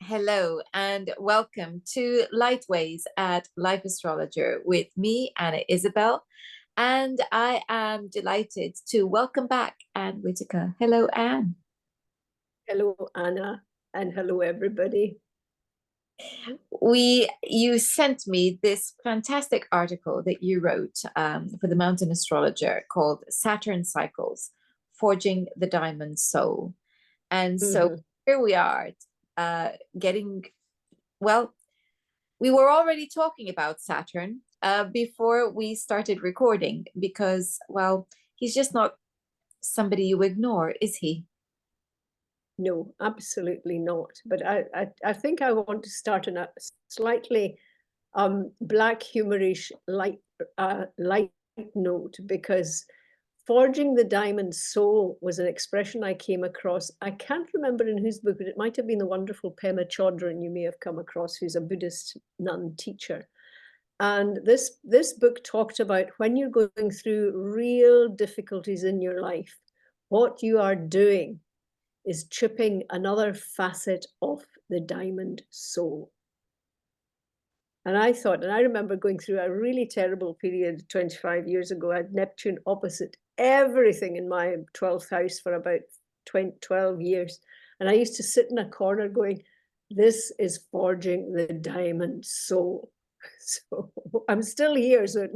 Hello and welcome to Lightways at Life Astrologer with me, Anna Isabel. And I am delighted to welcome back Anne Witaker. Hello, Anne. Hello, Anna, and hello, everybody. You sent me this fantastic article that you wrote for the Mountain Astrologer called Saturn Cycles, Forging the Diamond Soul. And so here we are getting, well, we were already talking about Saturn before we started recording because, well, he's just not somebody you ignore, is he? No, absolutely not. But I think I want to start on a slightly black humorish light note, because forging the diamond soul was an expression I came across. I can't remember in whose book, but it might have been the wonderful Pema Chodron you may have come across, who's a Buddhist nun teacher. And this book talked about when you're going through real difficulties in your life, what you are doing is chipping another facet of the diamond soul. And I thought, and I remember going through a really terrible period 25 years ago. I had Neptune opposite everything in my 12th house for about 12 years. And I used to sit in a corner going, this is forging the diamond soul. So I'm still here. So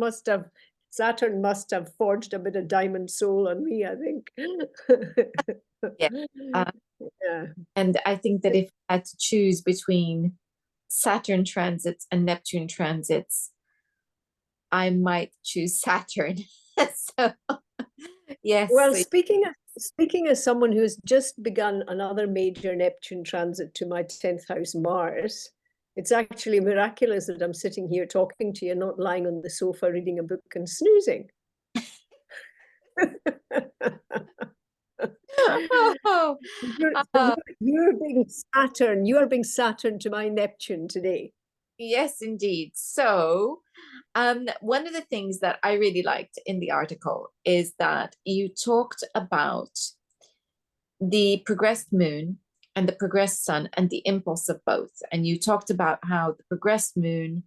Saturn must have forged a bit of diamond soul on me, I think. Yeah. Yeah. And I think that if I had to choose between Saturn transits and Neptune transits, I might choose Saturn. So, yes. Well, speaking as someone who's just begun another major Neptune transit to my 10th house Mars, it's actually miraculous that I'm sitting here talking to you, not lying on the sofa reading a book and snoozing. Oh, You're being Saturn. You are being Saturn to my Neptune today. yes, indeed. So, one of the things that I really liked in the article is that you talked about the progressed moon and the progressed sun and the impulse of both. And you talked about how the progressed moon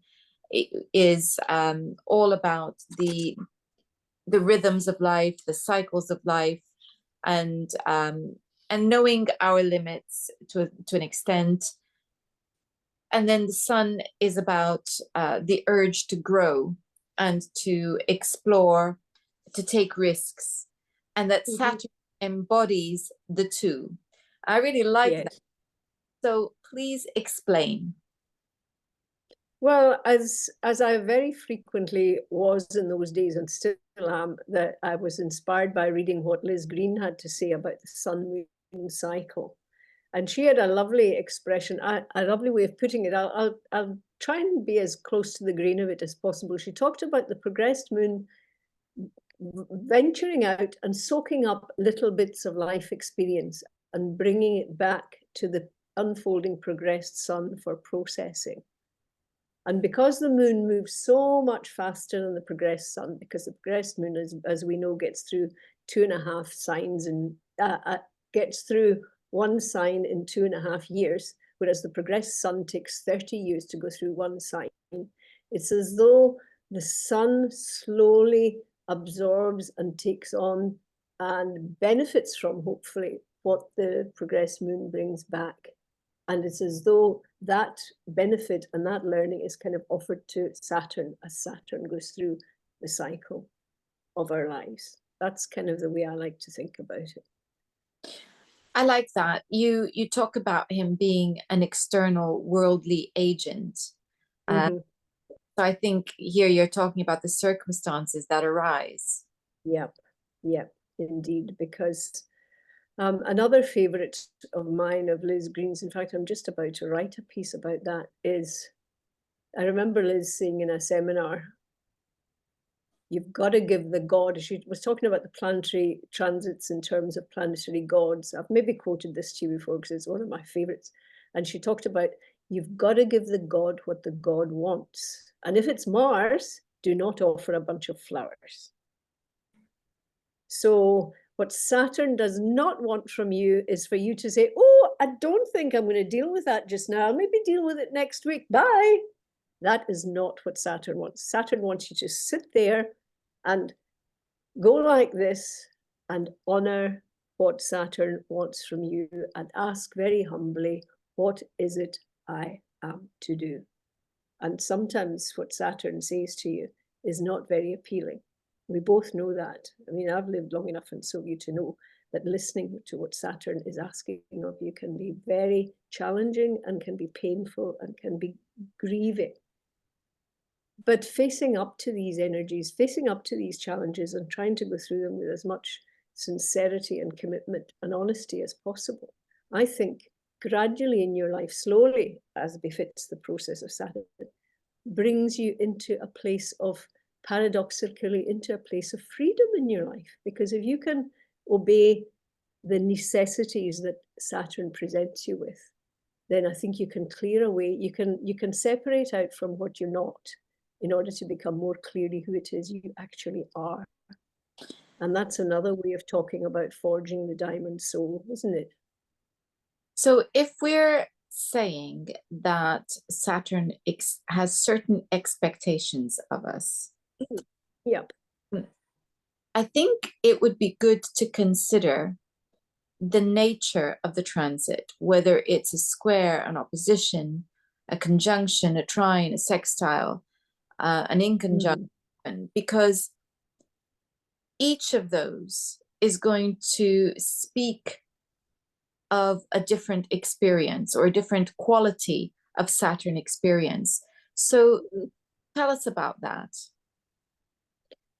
is all about the rhythms of life, the cycles of life, and knowing our limits to an extent. And then the sun is about the urge to grow and to explore, to take risks, and that Saturn embodies the two. I really like that. So please explain. Well, as I very frequently was in those days and still am, that I was inspired by reading what Liz Green had to say about the sun-moon cycle. And she had a lovely expression, a lovely way of putting it. I'll try and be as close to the grain of it as possible. She talked about the progressed moon venturing out and soaking up little bits of life experience and bringing it back to the unfolding progressed sun for processing. And because the moon moves so much faster than the progressed sun, because the progressed moon, as we know, gets through 2.5 signs and gets through one sign in 2.5 years, whereas the progressed sun takes 30 years to go through one sign. It's as though the sun slowly absorbs and takes on and benefits from, hopefully, what the progressed moon brings back. And it's as though that benefit and that learning is kind of offered to Saturn as Saturn goes through the cycle of our lives. That's kind of the way I like to think about it. I like that. You talk about him being an external worldly agent. So I think here you're talking about the circumstances that arise. Yep, indeed, because another favorite of mine, of Liz Green's, in fact, I'm just about to write a piece about that, is I remember Liz saying in a seminar, you've got to give the god, she was talking about the planetary transits in terms of planetary gods. I've maybe quoted this to you before because it's one of my favorites. And she talked about, you've got to give the god what the god wants. And if it's Mars, do not offer a bunch of flowers. So What Saturn does not want from you is for you to say, oh, I don't think I'm going to deal with that just now. I'll maybe deal with it next week. Bye. That is not what Saturn wants. Saturn wants you to sit there and go like this and honor what Saturn wants from you and ask very humbly, what is it I am to do? And sometimes what Saturn says to you is not very appealing. We both know that. I mean, I've lived long enough, and so you to know that listening to what Saturn is asking of you can be very challenging and can be painful and can be grieving. But facing up to these energies, facing up to these challenges and trying to go through them with as much sincerity and commitment and honesty as possible, I think gradually in your life, slowly, as befits the process of Saturn, brings you into a place of, paradoxically, into a place of freedom in your life. Because if you can obey the necessities that Saturn presents you with, then I think you can clear away, you can separate out from what you're not in order to become more clearly who it is you actually are. And that's another way of talking about forging the diamond soul, isn't it? So if we're saying that Saturn has certain expectations of us, Yep. I think it would be good to consider the nature of the transit, whether it's a square, an opposition, a conjunction, a trine, a sextile, an inconjunction, because each of those is going to speak of a different experience or a different quality of Saturn experience. So tell us about that.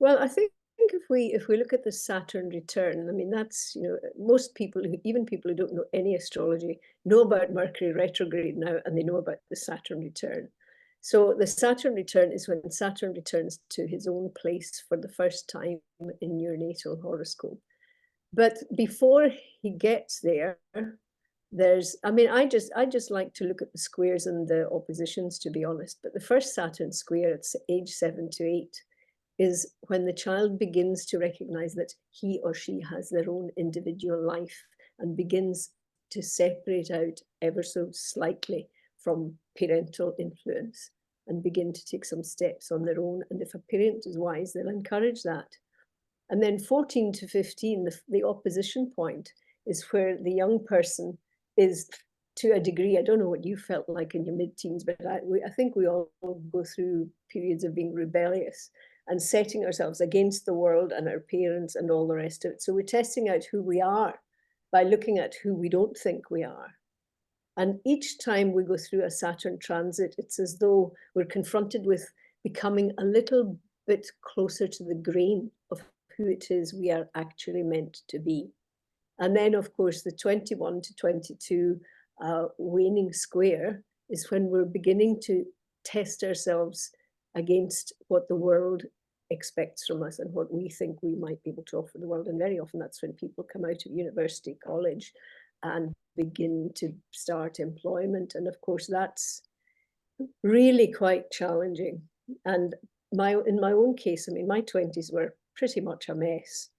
Well, I think if we look at the Saturn return, I mean, that's, most people, even people who don't know any astrology, know about Mercury retrograde now, and they know about the Saturn return. So the Saturn return is when Saturn returns to his own place for the first time in your natal horoscope. But before he gets there, I mean, I just like to look at the squares and the oppositions, to be honest. But the first Saturn square at age 7 to 8 is when the child begins to recognize that he or she has their own individual life and begins to separate out ever so slightly from parental influence and begin to take some steps on their own. And if a parent is wise, they'll encourage that. And then 14 to 15, the opposition point, is where the young person is, to a degree, I don't know what you felt like in your mid-teens, but I think we all go through periods of being rebellious and setting ourselves against the world and our parents and all the rest of it. So we're testing out who we are by looking at who we don't think we are. And each time we go through a Saturn transit, it's as though we're confronted with becoming a little bit closer to the grain of who it is we are actually meant to be. And then, of course, the 21 to 22 waning square is when we're beginning to test ourselves against what the world expects from us and what we think we might be able to offer the world. And very often that's when people come out of university, college, and begin to start employment. And of course, that's really quite challenging. And in my own case, I mean, my 20s were pretty much a mess.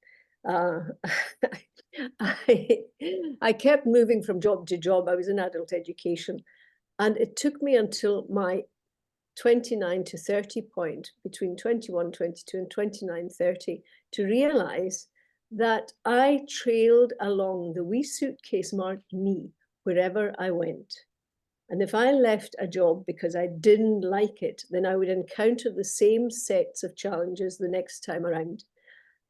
I kept moving from job to job. I was in adult education, and it took me until my 29 to 30 point, between 21, 22 and 29, 30, to realize that I trailed along, the wee suitcase marked me wherever I went. And if I left a job because I didn't like it, then I would encounter the same sets of challenges the next time around.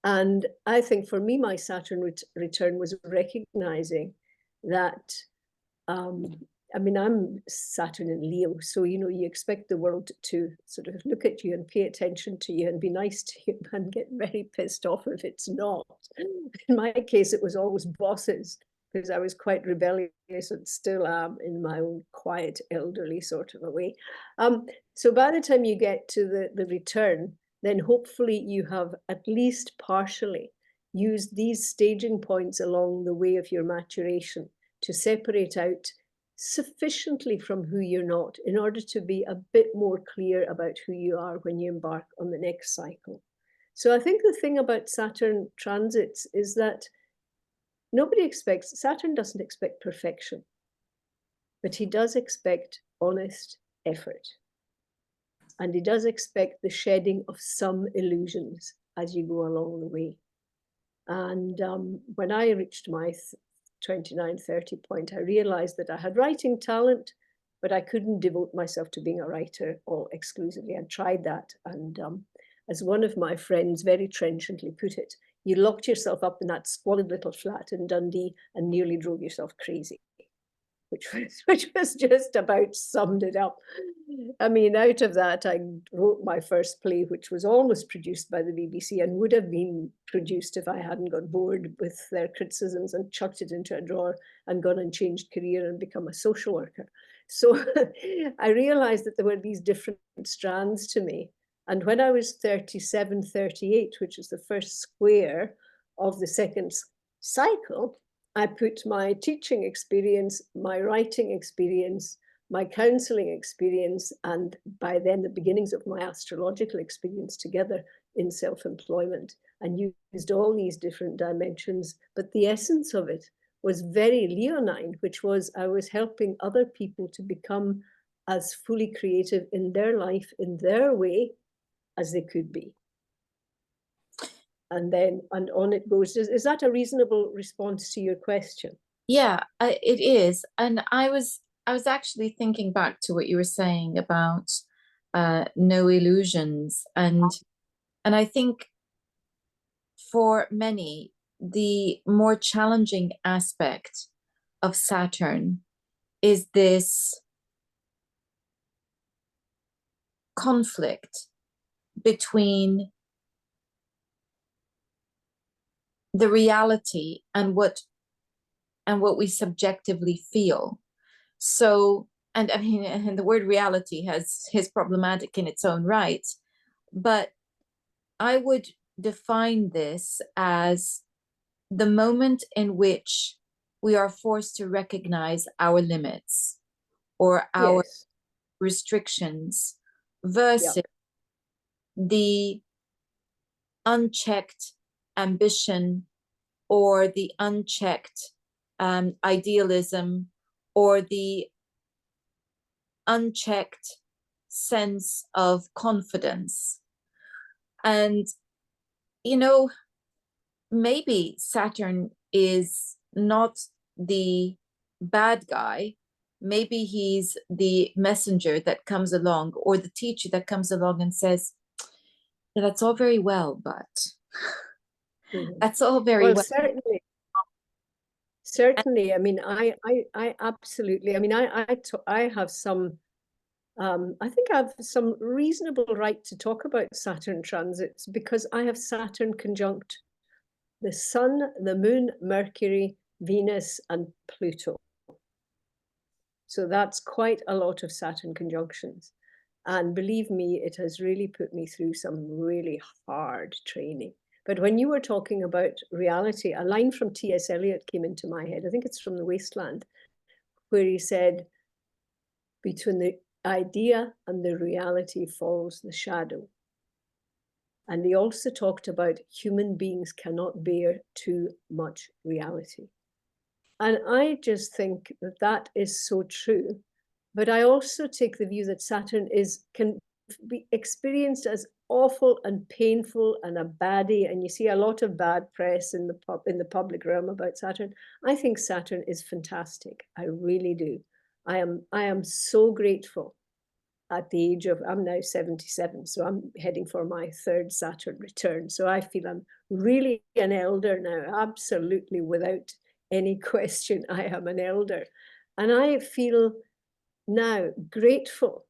And I think for me, my Saturn return was recognizing that, I mean, I'm Saturn in Leo, so, you expect the world to sort of look at you and pay attention to you and be nice to you and get very pissed off if it's not. In my case, it was always bosses, because I was quite rebellious and still am in my own quiet, elderly sort of a way. So by the time you get to the return, then hopefully you have at least partially used these staging points along the way of your maturation to separate out sufficiently from who you're not in order to be a bit more clear about who you are when you embark on the next cycle. So I think the thing about Saturn transits is that nobody expects, Saturn doesn't expect perfection, but he does expect honest effort. And he does expect the shedding of some illusions as you go along the way. And when I reached my 29, 30 point, I realized that I had writing talent, but I couldn't devote myself to being a writer all exclusively. I tried that. And as one of my friends very trenchantly put it, you locked yourself up in that squalid little flat in Dundee and nearly drove yourself crazy, which was just about summed it up. I mean, out of that, I wrote my first play, which was almost produced by the BBC and would have been produced if I hadn't got bored with their criticisms and chucked it into a drawer and gone and changed career and become a social worker. So I realized that there were these different strands to me. And when I was 37, 38, which is the first square of the second cycle, I put my teaching experience, my writing experience, my counseling experience, and by then the beginnings of my astrological experience together in self-employment, and used all these different dimensions. But the essence of it was very leonine, which was I was helping other people to become as fully creative in their life, in their way, as they could be. And then, and on it goes. Is that a reasonable response to your question? Yeah, it is. And I was actually thinking back to what you were saying about no illusions, and I think for many the more challenging aspect of Saturn is this conflict between the reality and what we subjectively feel. So, and I mean, and the word reality is problematic in its own right, but I would define this as the moment in which we are forced to recognize our limits or our Yes. restrictions versus the unchecked ambition or the unchecked idealism or the unchecked sense of confidence. And, you know, maybe Saturn is not the bad guy. Maybe he's the messenger that comes along or the teacher that comes along and says, yeah, that's all very well, but that's all very well. Certainly. I mean, I absolutely. I mean, I have some. I think I have some reasonable right to talk about Saturn transits because I have Saturn conjunct the Sun, the Moon, Mercury, Venus, and Pluto. So that's quite a lot of Saturn conjunctions. And believe me, it has really put me through some really hard training. But when you were talking about reality, a line from T.S. Eliot came into my head. I think it's from The Wasteland, where he said, between the idea and the reality falls the shadow. And he also talked about human beings cannot bear too much reality. And I just think that that is so true. But I also take the view that Saturn can be experienced as awful and painful and a baddie. And you see a lot of bad press in the public realm about Saturn. I think Saturn is fantastic. I really do. I am so grateful at the age of, I'm now 77, so I'm heading for my third Saturn return. So I feel I'm really an elder now, absolutely without any question. I am an elder. And I feel now grateful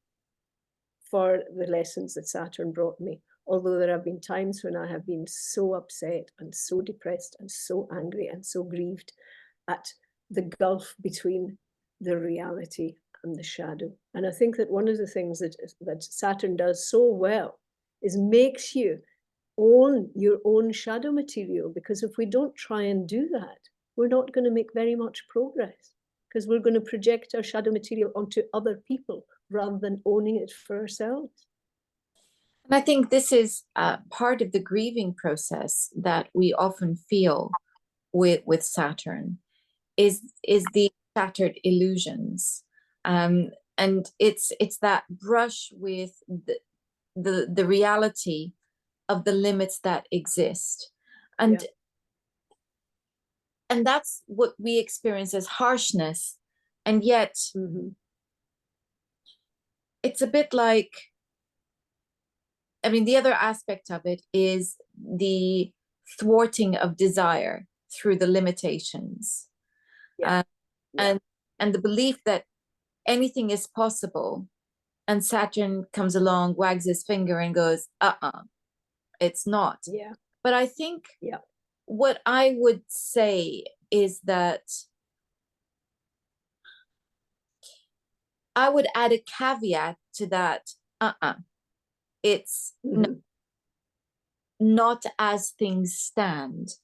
for the lessons that Saturn brought me, although there have been times when I have been so upset and so depressed and so angry and so grieved at the gulf between the reality and the shadow. And I think that one of the things that Saturn does so well is makes you own your own shadow material, because if we don't try and do that, we're not going to make very much progress, because we're going to project our shadow material onto other people rather than owning it for ourselves. And I think this is part of the grieving process that we often feel with Saturn is the shattered illusions. And it's that brush with the reality of the limits that exist. And Yeah. and that's what we experience as harshness. And yet it's a bit like, I mean, the other aspect of it is the thwarting of desire through the limitations. Yeah. Um, Yeah. and the belief that anything is possible. And Saturn comes along, wags his finger and goes, it's not. Yeah. But I think Yeah. what I would say is that I would add a caveat to that. It's not as things stand.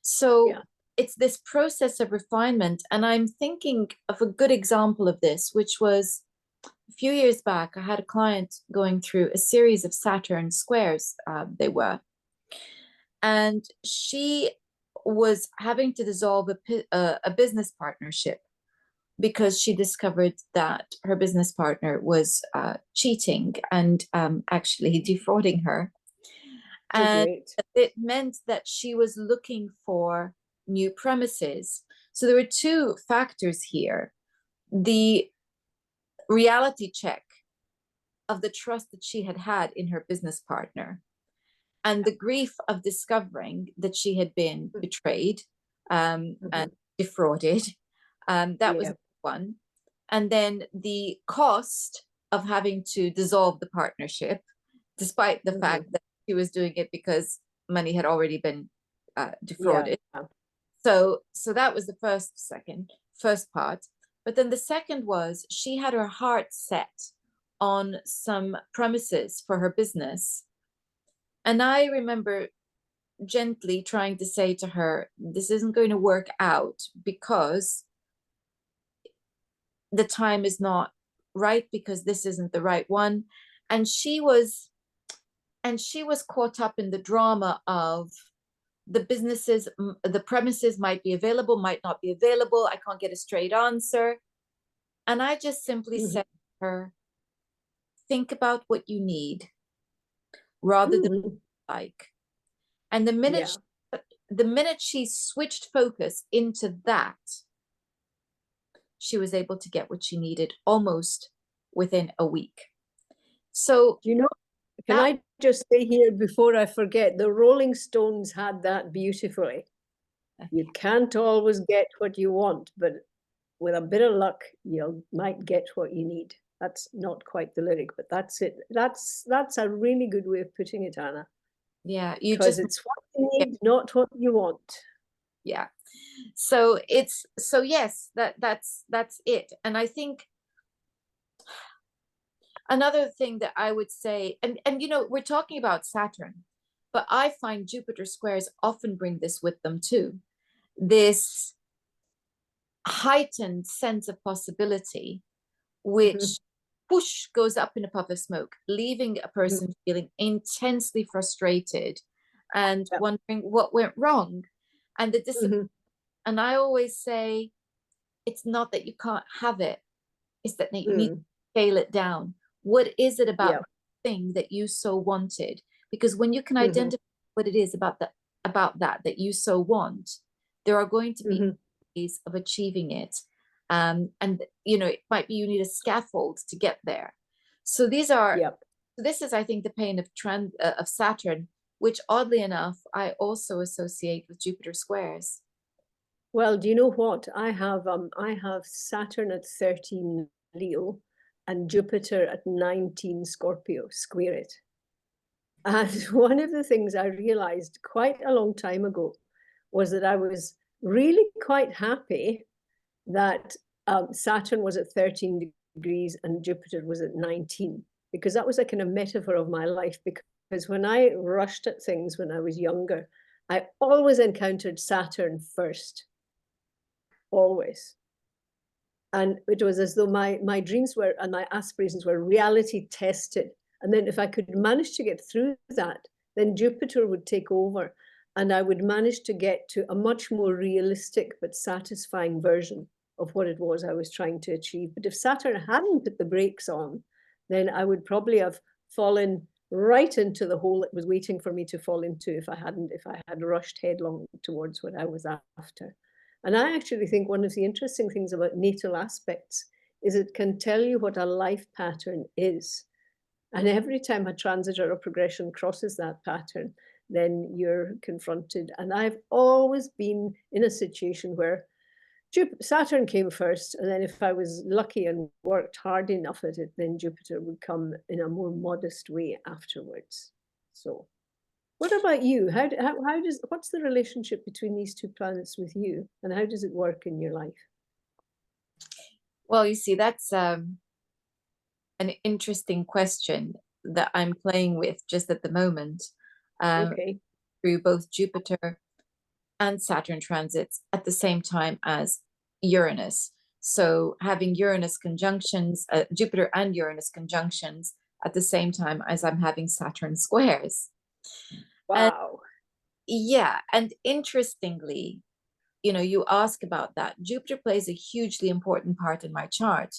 So Yeah. it's this process of refinement. And I'm thinking of a good example of this, which was a few years back. I had a client going through a series of Saturn squares, they were. And she was having to dissolve a business partnership because she discovered that her business partner was cheating and actually defrauding her. Oh, And great. it meant that she was looking for new premises. So there were two factors here: the reality check of the trust that she had had in her business partner, and the grief of discovering that she had been betrayed and defrauded. That was Yeah. one. And then the cost of having to dissolve the partnership, despite the fact that she was doing it because money had already been defrauded. Yeah. So that was the first part. But then the second was she had her heart set on some premises for her business. And I remember gently trying to say to her, this isn't going to work out because the time is not right, because this isn't the right one. And she was caught up in the drama of the businesses, the premises might be available, might not be available. I can't get a straight answer. And I just simply said to her, think about what you need rather than like. And the minute she switched focus into that, she was able to get what she needed almost within a week. So, you know, can I just say here before I forget, the Rolling Stones had that beautifully. You can't always get what you want, but with a bit of luck, you might get what you need. That's not quite the lyric, but that's it. That's a really good way of putting it, Anna. Yeah, because it's what you need, not what you want. Yeah. So yes, that's it. And I think another thing that I would say, and we're talking about Saturn, but I find Jupiter squares often bring this with them too. This heightened sense of possibility, which whoosh goes up in a puff of smoke, leaving a person feeling intensely frustrated and wondering what went wrong. And the disappointment. And I always say, it's not that you can't have it, it's that you need to scale it down. What is it about the thing that you so wanted? Because when you can identify what it is about that you so want, there are going to be ways of achieving it. And it might be you need a scaffold to get there. So this is, I think, the pain of Saturn, which oddly enough I also associate with Jupiter squares. Well, do you know what? I have Saturn at 13 Leo and Jupiter at 19 Scorpio, square it. And one of the things I realized quite a long time ago was that I was really quite happy that Saturn was at 13 degrees and Jupiter was at 19, because that was a kind of metaphor of my life. Because when I rushed at things when I was younger, I always encountered Saturn first. Always. And it was as though my dreams were and my aspirations were reality tested. And then if I could manage to get through that, then Jupiter would take over. and I would manage to get to a much more realistic but satisfying version of what it was I was trying to achieve. But if Saturn hadn't put the brakes on, then I would probably have fallen right into the hole it was waiting for me to fall into if I had rushed headlong towards what I was after. And I actually think one of the interesting things about natal aspects is it can tell you what a life pattern is. And every time a transit or a progression crosses that pattern, then you're confronted. And I've always been in a situation where Saturn came first, and then if I was lucky and worked hard enough at it, then Jupiter would come in a more modest way afterwards. So, what about you? What's the relationship between these two planets with you, and how does it work in your life? Well, you see, that's an interesting question that I'm playing with just at the moment, Okay. through both Jupiter and Saturn transits at the same time as Uranus. So having Uranus conjunctions, Jupiter and Uranus conjunctions at the same time as I'm having Saturn squares. And Wow. yeah, and interestingly, you ask about that. Jupiter plays a hugely important part in my chart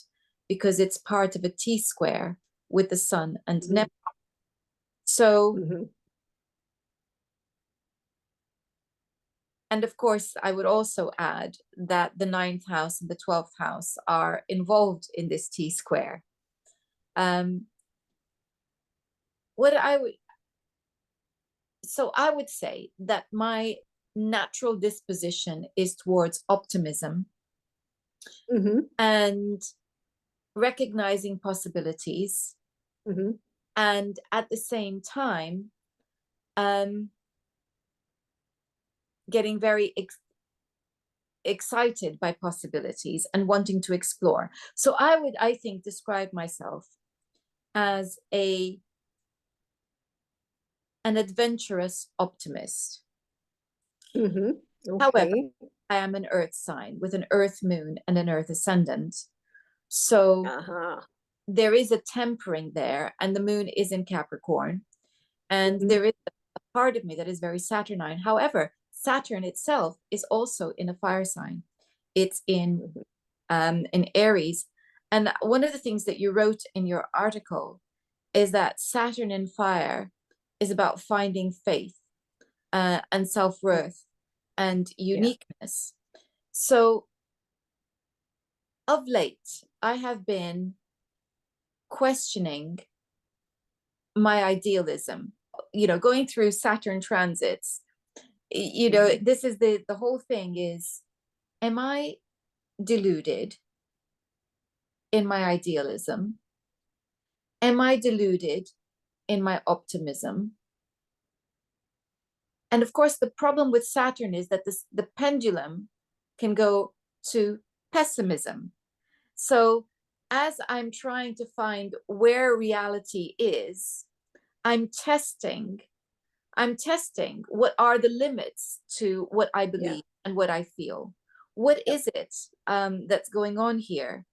because it's part of a T square with the Sun and Neptune. So, and of course, I would also add that the 9th house and the 12th house are involved in this T square. So I would say that my natural disposition is towards optimism and recognizing possibilities, and at the same time, getting very excited by possibilities and wanting to explore. So I think, describe myself as an adventurous optimist. Okay. However, I am an earth sign with an earth moon and an earth ascendant. So there is a tempering there, and the moon is in Capricorn. And there is a part of me that is very Saturnine. However, Saturn itself is also in a fire sign. It's in Aries. And one of the things that you wrote in your article is that Saturn in fire is about finding faith and self-worth and uniqueness. So of late, I have been questioning my idealism, going through Saturn transits. This is the whole thing is, am I deluded in my idealism? Am I deluded in my optimism? And of course, the problem with Saturn is that the pendulum can go to pessimism. So as I'm trying to find where reality is, I'm testing what are the limits to what I believe and what I feel. What is it that's going on here?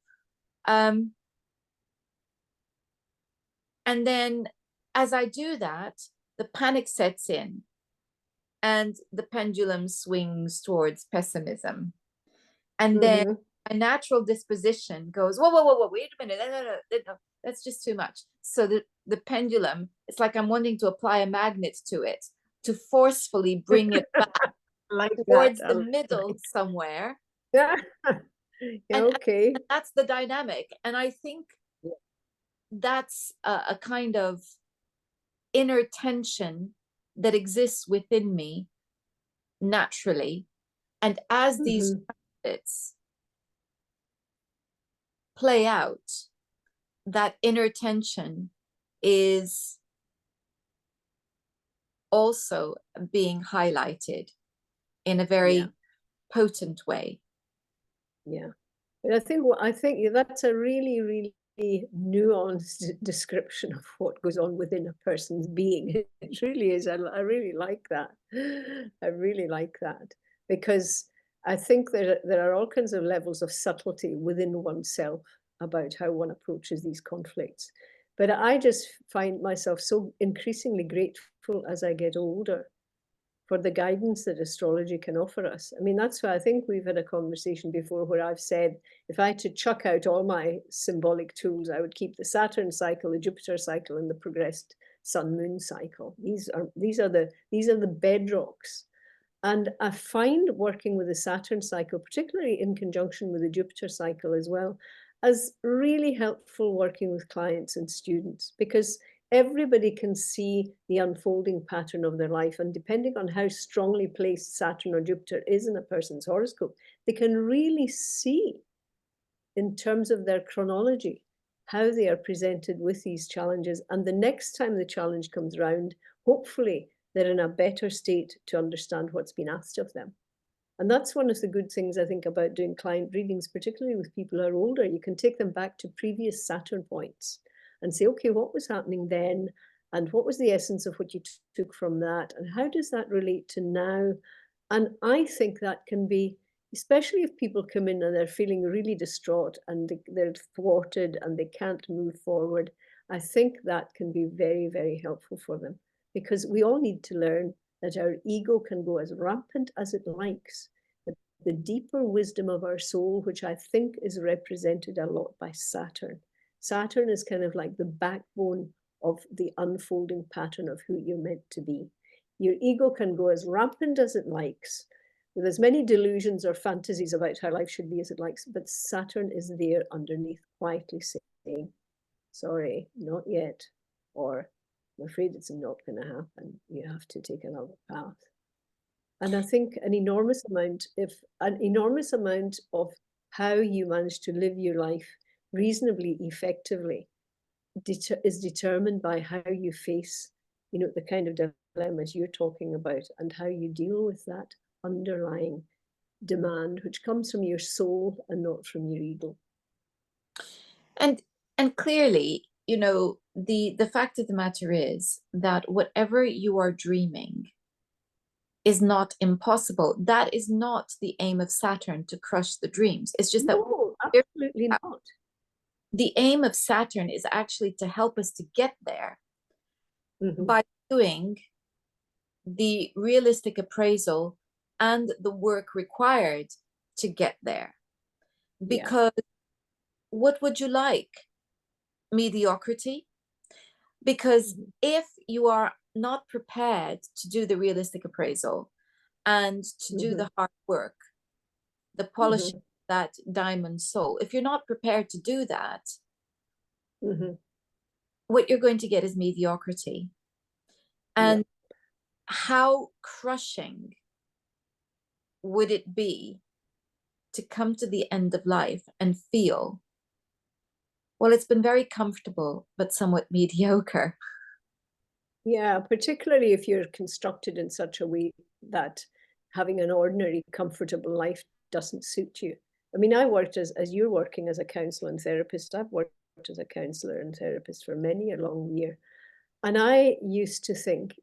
And then as I do that, the panic sets in and the pendulum swings towards pessimism. And then my natural disposition goes, whoa, wait a minute, no, that's just too much. So the pendulum, it's like I'm wanting to apply a magnet to it to forcefully bring it back towards the middle somewhere. And that's the dynamic. And I think that's a kind of inner tension that exists within me naturally. And as these transits play out, that inner tension is also being highlighted in a very potent way. But I think that's a really, really nuanced description of what goes on within a person's being. It really is. I really like that. I really like that, because I think there are all kinds of levels of subtlety within oneself about how one approaches these conflicts. But I just find myself so increasingly grateful as I get older for the guidance that astrology can offer us. I mean, that's why I think we've had a conversation before where I've said, if I had to chuck out all my symbolic tools, I would keep the Saturn cycle, the Jupiter cycle, and the progressed Sun-Moon cycle. These are the bedrocks. And I find working with the Saturn cycle, particularly in conjunction with the Jupiter cycle as well, as really helpful working with clients and students, because everybody can see the unfolding pattern of their life. And depending on how strongly placed Saturn or Jupiter is in a person's horoscope, they can really see, in terms of their chronology, how they are presented with these challenges. And the next time the challenge comes around, hopefully they're in a better state to understand what's been asked of them. And that's one of the good things I think about doing client readings, particularly with people who are older. You can take them back to previous Saturn points and say, okay, what was happening then? And what was the essence of what you took from that? And how does that relate to now? And I think that can be, especially if people come in and they're feeling really distraught and they're thwarted and they can't move forward, I think that can be very, very helpful for them, because we all need to learn that our ego can go as rampant as it likes. The deeper wisdom of our soul, which I think is represented a lot by Saturn. Saturn is kind of like the backbone of the unfolding pattern of who you're meant to be. Your ego can go as rampant as it likes, with as many delusions or fantasies about how life should be as it likes, but Saturn is there underneath, quietly saying, sorry, not yet, or I'm afraid it's not going to happen. You have to take another path. And I think an enormous amount of how you manage to live your life reasonably effectively is determined by how you face, the kind of dilemmas you're talking about and how you deal with that underlying demand, which comes from your soul and not from your ego. And clearly, the fact of the matter is that whatever you are dreaming is not impossible. That is not the aim of Saturn, to crush the dreams. It's just that no, absolutely not. The aim of Saturn is actually to help us to get there by doing the realistic appraisal and the work required to get there. Because what would you like? Mediocrity? Because if you are not prepared to do the realistic appraisal and to do the hard work, the polishing of that diamond soul, if you're not prepared to do that, what you're going to get is mediocrity. And how crushing would it be to come to the end of life and feel, well, it's been very comfortable, but somewhat mediocre. Yeah, particularly if you're constructed in such a way that having an ordinary, comfortable life doesn't suit you. I mean, I worked as you're working as a counselor and therapist. I've worked as a counsellor and therapist for many a long year. And I used to think,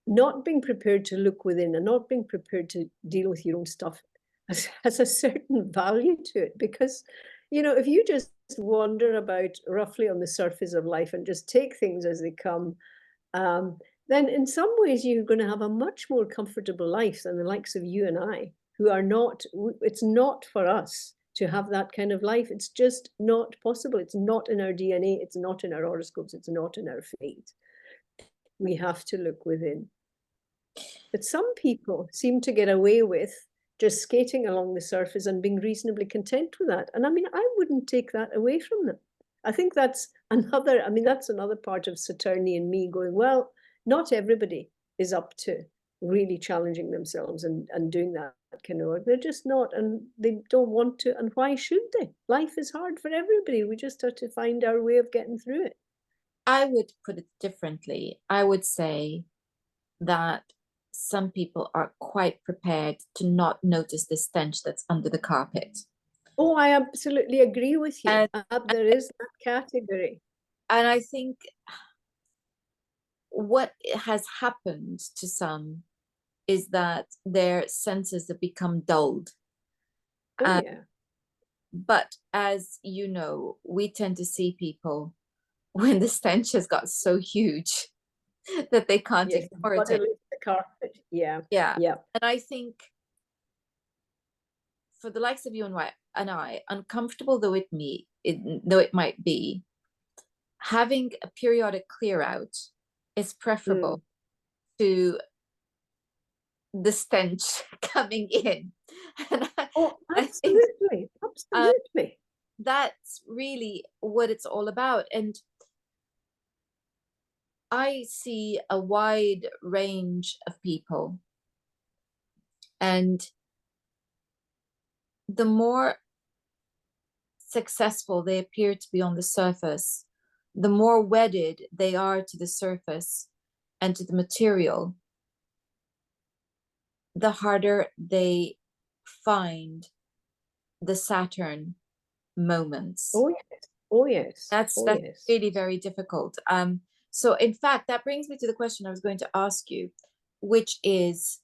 not being prepared to look within and not being prepared to deal with your own stuff has a certain value to it, because if you just wander about roughly on the surface of life and just take things as they come, then in some ways you're going to have a much more comfortable life than the likes of you and I, who are not. It's not for us to have that kind of life. It's just not possible. It's not in our DNA. It's not in our horoscopes. It's not in our fate. We have to look within. But some people seem to get away with just skating along the surface and being reasonably content with that. And I mean, I wouldn't take that away from them. I think that's another part of Saturnian me going, well, not everybody is up to really challenging themselves and doing that kind of work. They're just not, and they don't want to. And why should they? Life is hard for everybody. We just have to find our way of getting through it. I would put it differently. I would say that some people are quite prepared to not notice the stench that's under the carpet. Oh, I absolutely agree with you. And there is that category. And I think what has happened to some is that their senses have become dulled. Oh, yeah. But as you know, we tend to see people when the stench has got so huge that they can't ignore it. carpet. Yeah. Yeah. Yeah. And I think for the likes of you and I, uncomfortable though it might be, having a periodic clear out is preferable to the stench coming in. And Oh, I think absolutely. Absolutely. that's really what it's all about. And I see a wide range of people, and the more successful they appear to be on the surface, the more wedded they are to the surface and to the material, the harder they find the Saturn moments. Oh yes. Oh yes. That's Oh yes. really very difficult. So in fact, that brings me to the question I was going to ask you, which is,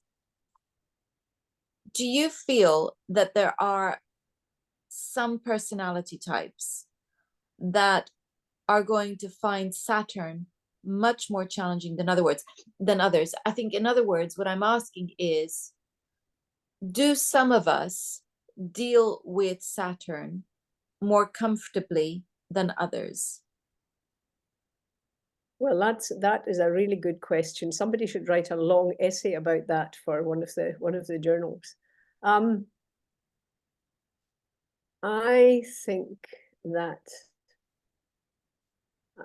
do you feel that there are some personality types that are going to find Saturn much more challenging than others? I think, in other words, what I'm asking is, do some of us deal with Saturn more comfortably than others? Well, that is a really good question. Somebody should write a long essay about that for one of the journals. I think that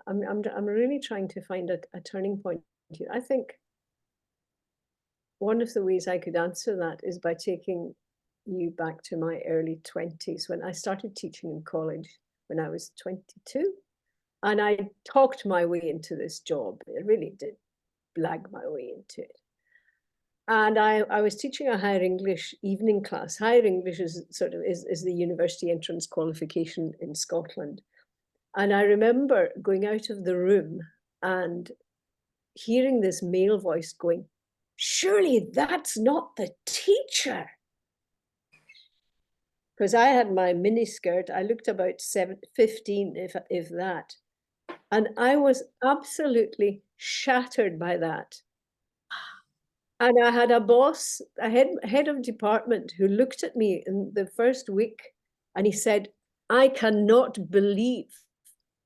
I'm really trying to find a turning point here. I think one of the ways I could answer that is by taking you back to my early 20s when I started teaching in college when I was 22. And I talked my way into this job. I really did blag my way into it. And I was teaching a higher English evening class. Higher English is the university entrance qualification in Scotland. And I remember going out of the room and hearing this male voice going, "Surely that's not the teacher." Because I had my mini skirt. I looked about 15, if that. And I was absolutely shattered by that. And I had a boss, a head of department, who looked at me in the first week and he said, "I cannot believe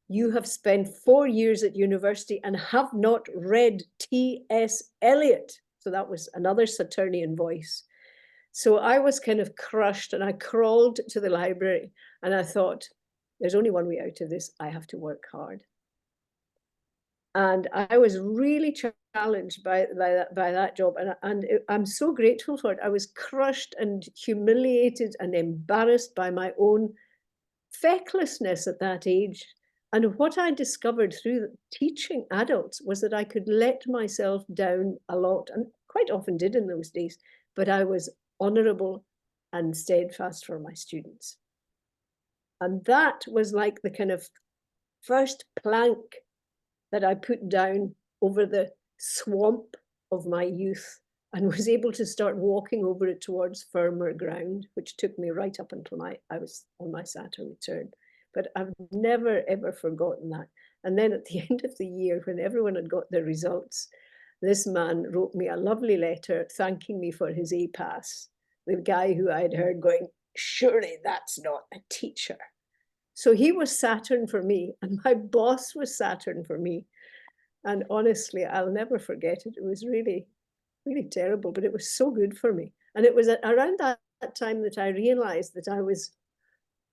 you have spent 4 years at university and have not read T.S. Eliot." So that was another Saturnian voice. So I was kind of crushed and I crawled to the library and I thought, there's only one way out of this. I have to work hard. And I was really challenged by that job, and I'm so grateful for it. I was crushed and humiliated and embarrassed by my own fecklessness at that age. And what I discovered through teaching adults was that I could let myself down a lot, and quite often did in those days, but I was honorable and steadfast for my students. And that was like the kind of first plank that I put down over the swamp of my youth and was able to start walking over it towards firmer ground, which took me right up until I was on my Saturn return. But I've never, ever forgotten that. And then at the end of the year, when everyone had got their results, this man wrote me a lovely letter thanking me for his A-pass. The guy who I'd heard going, "Surely that's not a teacher." So he was Saturn for me, and my boss was Saturn for me. And honestly, I'll never forget it. It was really, really terrible, but it was so good for me. And it was around that time that I realized that I was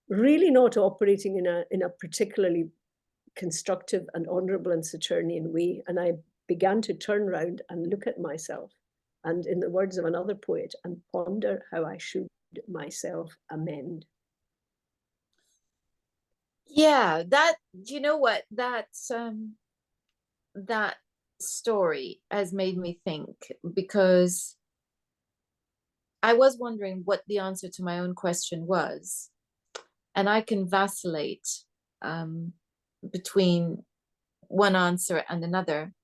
really not operating in a particularly constructive and honorable and Saturnian way. And I began to turn around and look at myself, and in the words of another poet, and ponder how I should myself amend. Yeah, you know what? That story has made me think, because I was wondering what the answer to my own question was. And I can vacillate between one answer and another.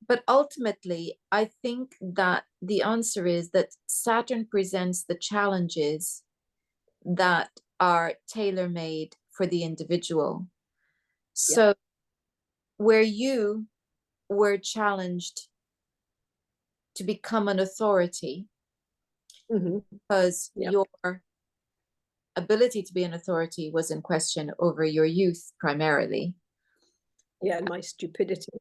But ultimately, I think that the answer is that Saturn presents the challenges that are tailor-made for the individual. Yeah. So where you were challenged to become an authority Mm-hmm. because Yeah. your ability to be an authority was in question over your youth primarily. Yeah, and my stupidity.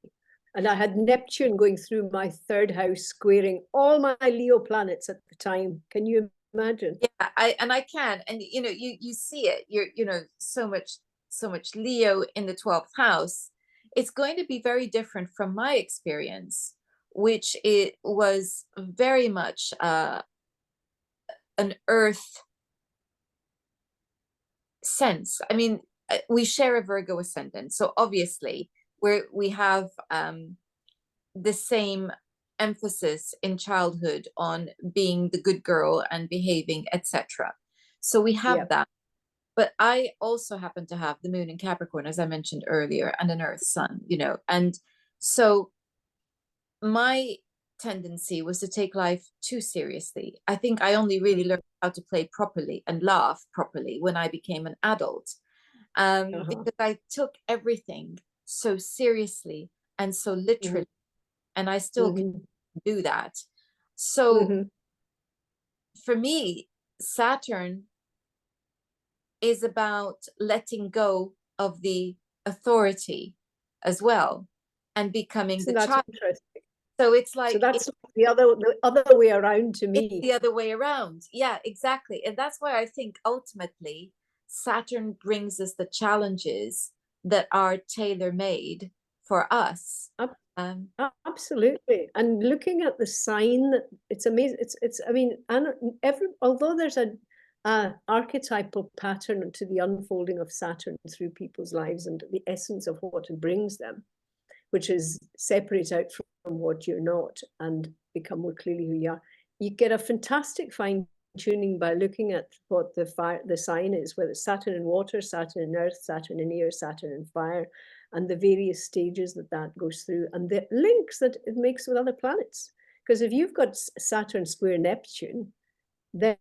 And I had Neptune going through my third house, squaring all my Leo planets at the time. Can you imagine? Yeah, I can, and you know, you see it. You know, so much Leo in the 12th house. It's going to be very different from my experience, which it was very much an earth sense. I mean, we share a Virgo ascendant, so obviously we have the same emphasis in childhood on being the good girl and behaving, etc. So we have Yeah. that. But I also happen to have the moon in Capricorn, as I mentioned earlier, and an earth sun, you know. And so my tendency was to take life too seriously. I think I only really learned how to play properly and laugh properly when I became an adult, Uh-huh. because I took everything so seriously and so Mm-hmm. literally, and I still can Mm-hmm. do that. So Mm-hmm. for me, Saturn is about letting go of the authority as well and becoming the Isn't that child. interesting? So it's So like that's the other way around to it's me. the other way around. Yeah, exactly. And that's why I think ultimately Saturn brings us the challenges that are tailor made for us. Ab- Um, Absolutely. And looking at the sign, it's amazing. It's I mean, and although there's a archetypal pattern to the unfolding of Saturn through people's lives and the essence of what it brings them, which is separate out from what you're not and become more clearly who you are. You get a fantastic fine tuning by looking at what the sign is, whether it's Saturn in water, Saturn in earth, Saturn in air, Saturn in fire, and the various stages that goes through and the links that it makes with other planets. Because if you've got Saturn square Neptune, then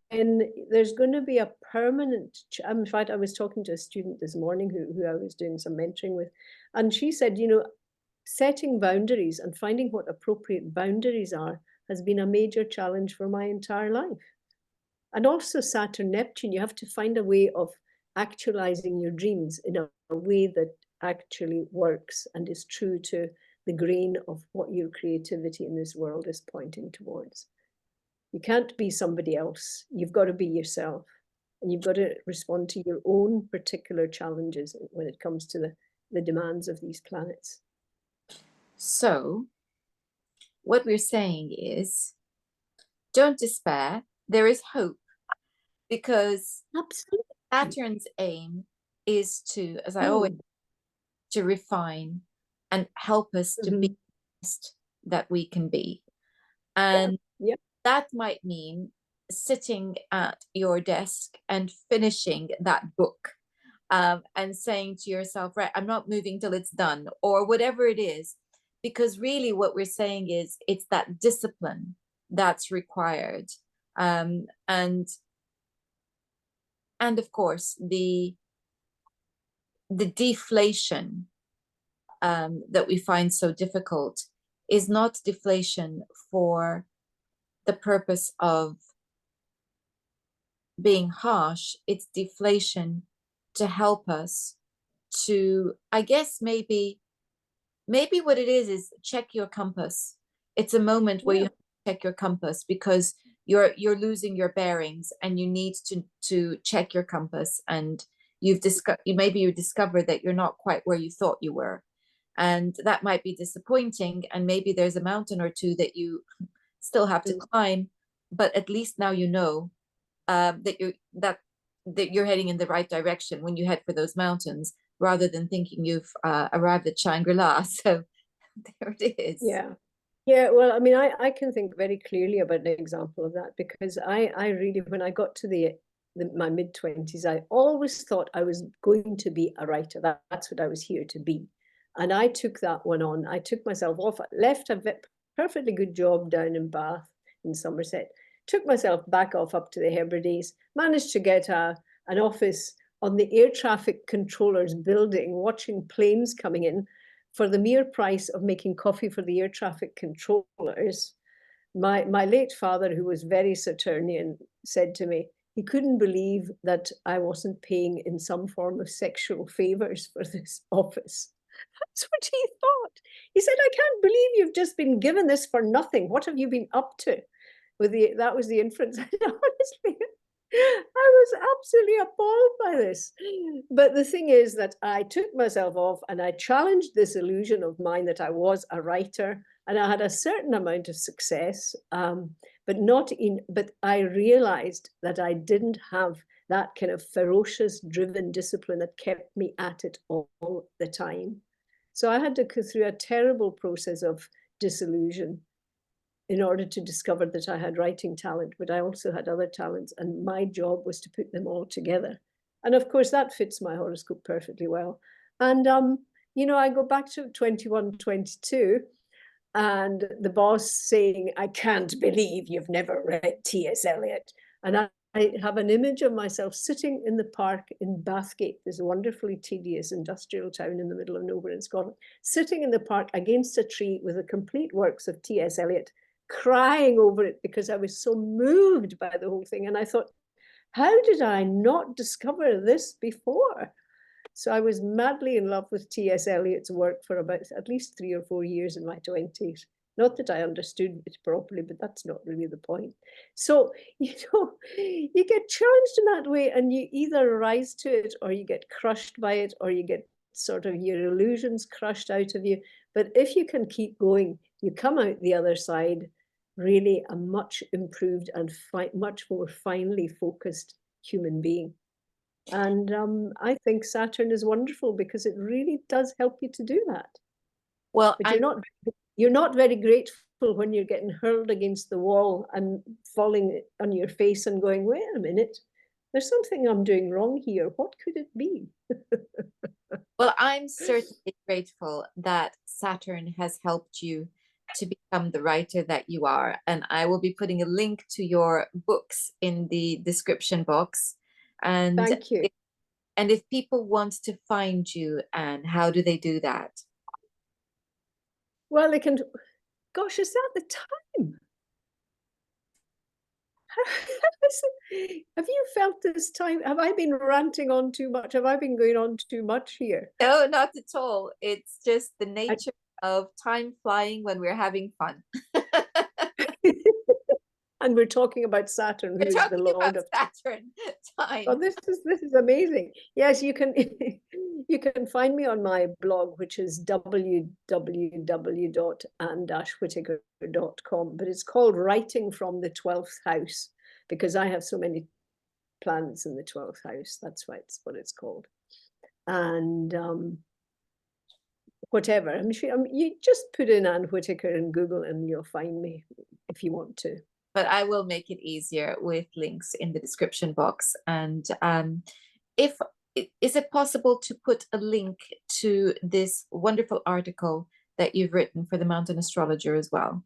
there's going to be a permanent. In fact, I was talking to a student this morning who I was doing some mentoring with, and she said, setting boundaries and finding what appropriate boundaries are has been a major challenge for my entire life. And also Saturn, Neptune, you have to find a way of actualizing your dreams in a way that actually works and is true to the grain of what your creativity in this world is pointing towards. You can't be somebody else. You've got to be yourself. And you've got to respond to your own particular challenges when it comes to the demands of these planets. so what we're saying is don't despair. There is hope because Absolutely. Saturn's aim is to, as I always, Mm. to refine and help us to be Mm-hmm. the best that we can be. Yeah. And Yeah. that might mean sitting at your desk and finishing that book, and saying to yourself, right, I'm not moving till it's done, or whatever it is. Because really, what we're saying is it's that discipline that's required. Um, and and of course the deflation that we find so difficult is not deflation for the purpose of being harsh. It's deflation to help us to, I guess, maybe what it is check your compass. It's a moment where you Yeah. have to check your compass because you're losing your bearings and you need to check your compass, and maybe you discover that you're not quite where you thought you were, and that might be disappointing, and maybe there's a mountain or two that you still have to Mm. climb, but at least now you know that you're heading in the right direction when you head for those mountains, rather than thinking you've arrived at Shangri-La. So there it is. Yeah. Yeah. Well, I mean, I can think very clearly about an example of that because I really, when I got to my mid-20s, I always thought I was going to be a writer. That's what I was here to be. And I took that one on. I took myself off, left a perfectly good job down in Bath in Somerset, took myself back off up to the Hebrides, managed to get an office on the air traffic controller's building, watching planes coming in for the mere price of making coffee for the air traffic controllers. my late father, who was very Saturnian, said to me he couldn't believe that I wasn't paying in some form of sexual favors for this office. That's what he thought. He said, I can't believe you've just been given this for nothing. What have you been up to? That was the inference. Honestly, I was absolutely appalled by this. But the thing is that I took myself off and I challenged this illusion of mine that I was a writer, and I had a certain amount of success, but I realized that I didn't have that kind of ferocious, driven discipline that kept me at it all the time. So I had to go through a terrible process of disillusion in order to discover that I had writing talent, but I also had other talents, and my job was to put them all together. And of course, that fits my horoscope perfectly well. And, I go back to 21, 22, and the boss saying, I can't believe you've never read T.S. Eliot. And I have an image of myself sitting in the park in Bathgate, this wonderfully tedious industrial town in the middle of nowhere in Scotland, sitting in the park against a tree with the complete works of T.S. Eliot, crying over it because I was so moved by the whole thing. And I thought, how did I not discover this before? So I was madly in love with T.S. Eliot's work for about at least 3 or 4 years in my 20s. Not that I understood it properly, but that's not really the point. So, you get challenged in that way, and you either rise to it or you get crushed by it, or you get sort of your illusions crushed out of you. But if you can keep going, you come out the other side really a much improved and much more finely focused human being. And I think Saturn is wonderful because it really does help you to do that. Well, But you're not very grateful when you're getting hurled against the wall and falling on your face and going, wait a minute, there's something I'm doing wrong here. What could it be? well, I'm certainly grateful that Saturn has helped you to become the writer that you are. And I will be putting a link to your books in the description box. And Thank you. and if people want to find you, Anne, how do they do that? Well, they can, gosh, is that the time? Have you felt this time? Have I been ranting on too much? Have I been going on too much here? No, not at all. It's just the I, nature of time flying when we're having fun. and we're talking about Saturn, We're who is the talking lord about of Saturn Oh, time. this is amazing. Yes, you can you can find me on my blog, which is www.anne-whitaker.com, but it's called Writing from the 12th House because I have so many planets in the 12th house. That's why it's what it's called. And whatever. You just put in Anne Witaker in Google and you'll find me if you want to. But I will make it easier with links in the description box. And if is it possible to put a link to this wonderful article that you've written for the Mountain Astrologer as well?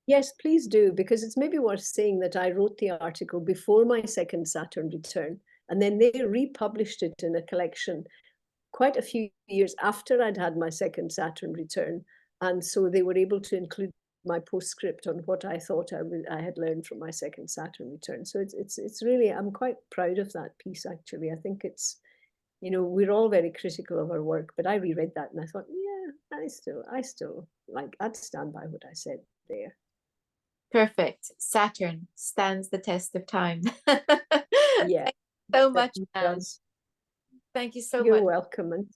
Yes, please do, because it's maybe worth saying that I wrote the article before my second Saturn return, and then they republished it in a collection quite a few years after I'd had my second Saturn return. And so they were able to include my postscript on what I thought I had learned from my second Saturn return. So it's really, I'm quite proud of that piece, actually. I think it's, we're all very critical of our work, but I reread that and I thought, yeah, I still like, I'd stand by what I said there. Perfect. Saturn stands the test of time. Yeah, Thank you so much, it Anne. does. Thank you so You're much. welcome.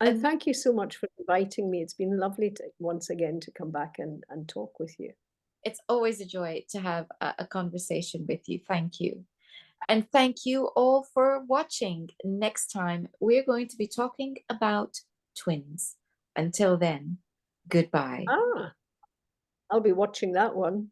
And thank you so much for inviting me. It's been lovely to once again to come back and talk with you. It's always a joy to have a conversation with you. Thank you. And thank you all for watching. Next time, we're going to be talking about twins. Until then, goodbye. I'll be watching that one.